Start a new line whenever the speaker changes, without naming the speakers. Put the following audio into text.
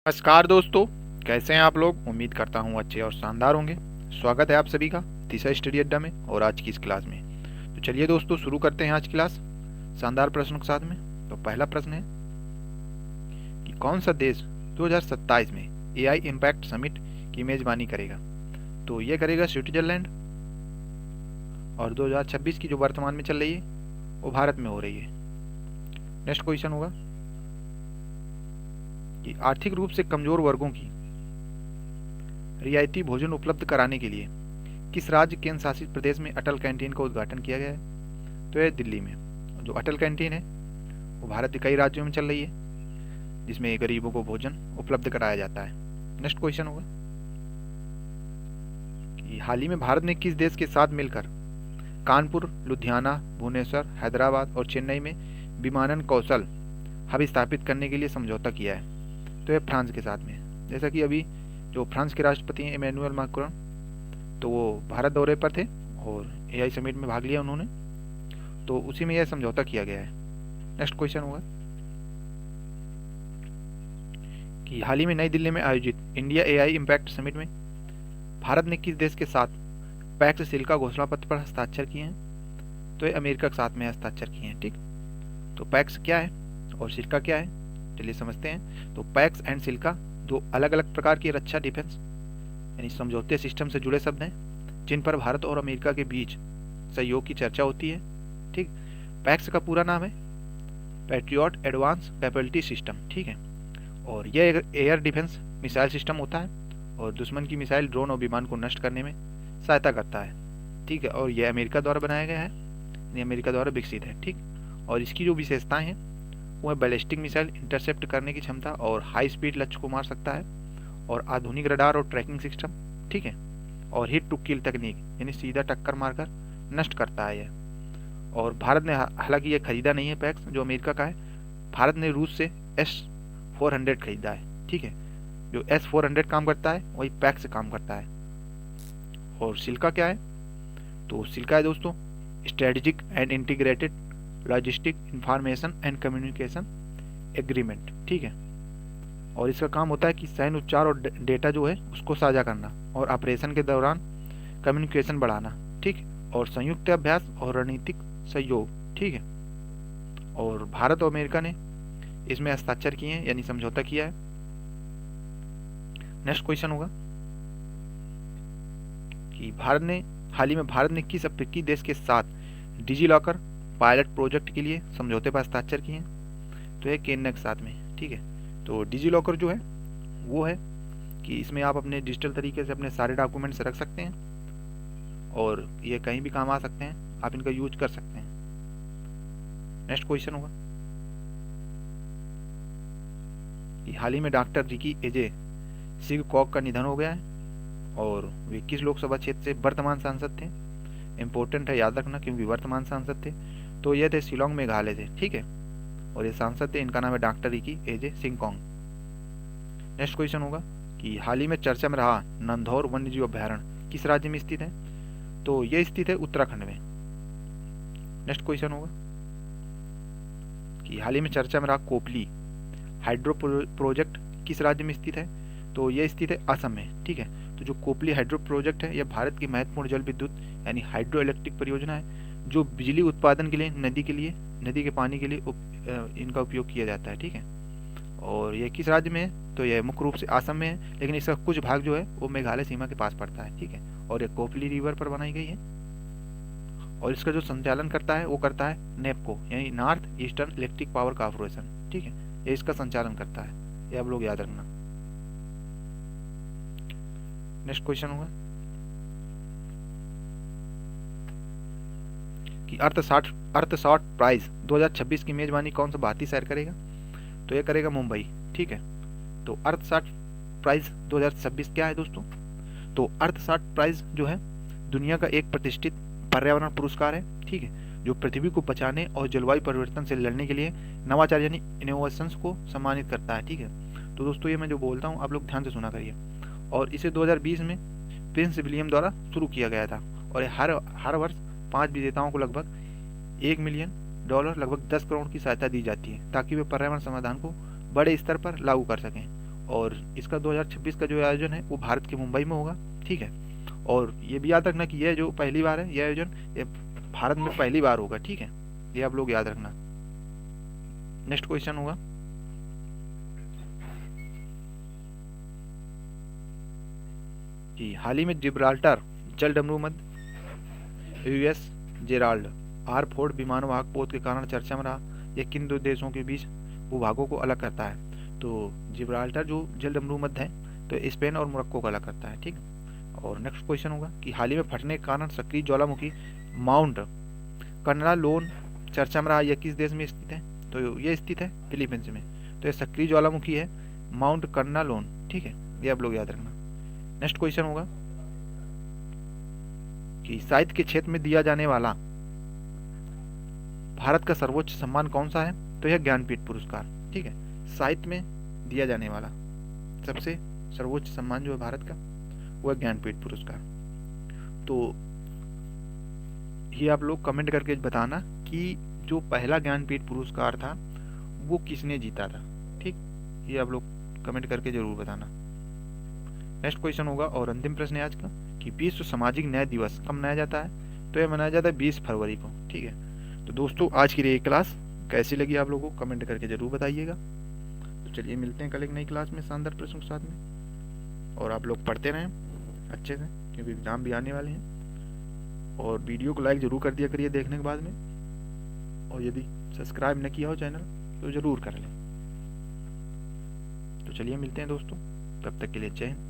नमस्कार दोस्तों, कैसे हैं आप लोग। उम्मीद करता हूँ अच्छे और शानदार होंगे। स्वागत है आप सभी का तीसरा स्टडी अड्डा में और आज की इस क्लास में। तो चलिए दोस्तों शुरू करते हैं आज की क्लास शानदार प्रश्नों के साथ में। तो पहला प्रश्न है कि कौन सा देश 2027 में एआई इम्पैक्ट समिट की मेजबानी करेगा। तो ये करेगा स्विट्जरलैंड, और 2026 की जो वर्तमान में चल रही है वो भारत में हो रही है। नेक्स्ट क्वेश्चन होगा कि आर्थिक रूप से कमजोर वर्गों की रियायती भोजन उपलब्ध कराने के लिए किस राज्य केंद्र शासित प्रदेश में अटल कैंटीन का उद्घाटन किया गया है। तो यह दिल्ली में। जो अटल कैंटीन है वो भारत के कई राज्यों में चल रही है, जिसमें गरीबों को भोजन उपलब्ध कराया जाता है। नेक्स्ट क्वेश्चन होगा कि हाल ही में भारत ने किस देश के साथ मिलकर कानपुर, लुधियाना, भुवनेश्वर, हैदराबाद और चेन्नई में विमानन कौशल हब स्थापित करने के लिए समझौता किया है। तो यह फ्रांस के साथ में। जैसा कि अभी जो फ्रांस के राष्ट्रपति हैं इमैनुअल मैक्रोन, तो वो भारत दौरे पर थे और एआई समिट में भाग लिया उन्होंने, तो उसी में यह समझौता किया गया है। नेक्स्ट क्वेश्चन होगा कि हाल ही में नई दिल्ली में आयोजित इंडिया एआई इम्पैक्ट समिट में भारत ने किस देश के साथ पैक्स सिल्का घोषणा पत्र पर हस्ताक्षर किए हैं। तो ये अमेरिका के साथ में हस्ताक्षर किए हैं। ठीक, तो पैक्स क्या है और सिल्का क्या है, चलिए समझते हैं। तो पैक्स एंड सिल्का दो अलग अलग प्रकार की रक्षा डिफेंस यानी समझौते सिस्टम से जुड़े शब्द हैं, जिन पर भारत और अमेरिका के बीच सहयोग की चर्चा होती है। ठीक, पैक्स का पूरा नाम है पैट्रियट एडवांस कैपेबिलिटी सिस्टम। ठीक है, और यह एक एयर डिफेंस मिसाइल सिस्टम होता है और दुश्मन की मिसाइल, ड्रोन और विमान को नष्ट करने में सहायता करता है। ठीक है, और यह अमेरिका द्वारा बनाया गया है, यानी अमेरिका द्वारा विकसित है। ठीक, और इसकी जो विशेषताएं हैं वो है बैलिस्टिक मिसाइल इंटरसेप्ट करने की क्षमता और हाई स्पीड लक्ष्य को मार सकता है, और आधुनिक रडार और ट्रैकिंग सिस्टम। ठीक है, और हिट टू किल तकनीक यानी सीधा टक्कर मारकर नष्ट करता है यह। और भारत ने हालांकि ये खरीदा नहीं है पैक्स, जो अमेरिका का है। भारत ने रूस से S-400 खरीदा है। ठीक है, जो S-400 काम करता है वही पैक्स से काम करता है। और सिल्का क्या है, तो सिल्का है दोस्तों strategic and integrated logistic information and communication agreement. ठीक है, और इसका काम होता है कि सैन्य उपचार और डेटा जो है उसको साझा करना और ऑपरेशन के दौरान कम्युनिकेशन बढ़ाना। ठीक, और संयुक्त अभ्यास और रणनीतिक सहयोग। ठीक है, और भारत और अमेरिका ने इसमें हस्ताक्षर किए हैं यानी समझौता किया है। नेक्स्ट क्वेश्चन होगा कि हाल ही में भारत ने किस अफ्रीकी देश के साथ डिजी लॉकर पायलट प्रोजेक्ट के लिए समझौते पर हस्ताक्षर किए हैं। तो ये केन्या के साथ में। ठीक है, तो डिजी लॉकर जो है वो है कि इसमें आप अपने डिजिटल तरीके से अपने सारे डॉक्यूमेंट्स रख सकते हैं और ये कहीं भी काम आ सकते हैं, आप इनका यूज कर सकते हैं। नेक्स्ट क्वेश्चन होगा कि हाल ही में डॉक्टर रिकी एजे सिगकॉक का निधन हो गया है और वे किस लोकसभा क्षेत्र से वर्तमान सांसद थे। इंपॉर्टेंट है, याद रखना, क्योंकि वर्तमान सांसद थे। तो ये थे शिलोंग मेघालय से। ठीक है, और ये सांसद थे, इनका नाम है डॉक्टर रिकी एजे सिंगकॉन्ग। नेक्स्ट क्वेश्चन होगा कि हाल ही में चर्चा में रहा नंधौर वन्यजीव अभ्यारण्य किस राज्य में स्थित है। तो ये स्थित है उत्तराखंड में। नेक्स्ट क्वेश्चन होगा कि हाल ही में चर्चा में रहा कोपली हाइड्रो प्रोजेक्ट किस राज्य में स्थित है। तो ये स्थित है असम में। ठीक है, तो जो कोपली हाइड्रो प्रोजेक्ट है यह भारत की महत्वपूर्ण जल विद्युत यानी हाइड्रो इलेक्ट्रिक परियोजना है, जो बिजली उत्पादन के लिए नदी के पानी के लिए इनका उपयोग किया जाता है। ठीक है, और ये किस राज्य में है, तो यह मुख्य रूप से असम में है, लेकिन इसका कुछ भाग जो है वो मेघालय सीमा के पास पड़ता है। ठीक है, और ये कोपली रिवर पर बनाई गई है, और इसका जो संचालन करता है वो करता है नेपको यानी north eastern electric power corporation. ठीक है, ये इसका संचालन करता है, ये आप लोग याद रखना। नेक्स्ट क्वेश्चन होगा कि अर्थशाट प्राइज 2026 की मेजबानी कौन सा भारतीय शहर करेगा। तो यह करेगा मुंबई। ठीक है, तो अर्थशाट प्राइज 2026 क्या है दोस्तों। तो अर्थशाट प्राइज जो है दुनिया का एक प्रतिष्ठित पर्यावरण पुरस्कार है। ठीक है, जो पृथ्वी को बचाने और जलवायु परिवर्तन से लड़ने के लिए नवाचार यानी इनोवेशंस को सम्मानित करता है। ठीक है, तो दोस्तों ये मैं जो बोलता हूँ आप लोग ध्यान से सुना करिए। और इसे 2020 में प्रिंस विलियम द्वारा शुरू किया गया था, और हर वर्ष 5 विजेताओं को लगभग $1 मिलियन लगभग 10 करोड़ की सहायता दी जाती है, ताकि वे पर्यावरण समाधान को बड़े स्तर पर लागू कर सकें और इसका 2026 का जो आयोजन है वो भारत के मुंबई में होगा, ठीक है। और ये भी याद रखना कि यह जो पहली बार है, यह आयोजन ये भारत में पहली बार होगा, ठीक है। ये आप लोग याद रखना। नेक्स्ट क्वेश्चन होगा कि हाल ही में जिब्राल्टर जलडमरू मध्य यूएस जेराल्ड आर फोर्ड विमानवाहक पोत के कारण चर्चा में रहा। यह किन दो देशों के बीच भूभागों को अलग करता है? तो जिब्राल्टर जो जलडमरू मध्य है तो स्पेन और मोरक्को को अलग करता है, ठीक है। और नेक्स्ट क्वेश्चन होगा कि हाल ही में फटने के कारण सक्रिय ज्वालामुखी माउंट कर्नालोन चर्चा में रहा। यह किस देश में स्थित है? तो यह स्थित है फिलीपींस में। तो यह सक्रिय ज्वालामुखी है माउंट कर्नालोन, ठीक है। ये आप लोग याद रखना। नेक्स्ट क्वेश्चन होगा कि साहित्य के क्षेत्र में दिया जाने वाला भारत का सर्वोच्च सम्मान कौन सा है? तो यह ज्ञानपीठ पुरस्कार, ठीक है। साहित्य में दिया जाने वाला सबसे सर्वोच्च सम्मान जो है भारत का वो है ज्ञानपीठ पुरस्कार। तो ये आप लोग कमेंट करके बताना कि जो पहला ज्ञानपीठ पुरस्कार था वो किसने जीता था, ठीक। ये आप लोग कमेंट करके जरूर बताना। नेक्स्ट क्वेश्चन होगा और अंतिम प्रश्न है आज का कि विश्व सामाजिक न्याय दिवस कब मनाया जाता है? तो यह मनाया जाता है 20 फरवरी को, ठीक है। तो दोस्तों आज की ये क्लास कैसी लगी आप लोगों को कमेंट करके जरूर बताइएगा। तो चलिए मिलते हैं कल एक नई क्लास में शानदार प्रश्नों के साथ में। और आप लोग पढ़ते रहें अच्छे से क्योंकि एग्जाम भी आने वाले हैं। और वीडियो को लाइक जरूर कर दिया करिए देखने के बाद में। और यदि सब्सक्राइब न किया हो चैनल तो ज़रूर कर लें। तो चलिए मिलते हैं दोस्तों, तब तक के लिए जय हिंद।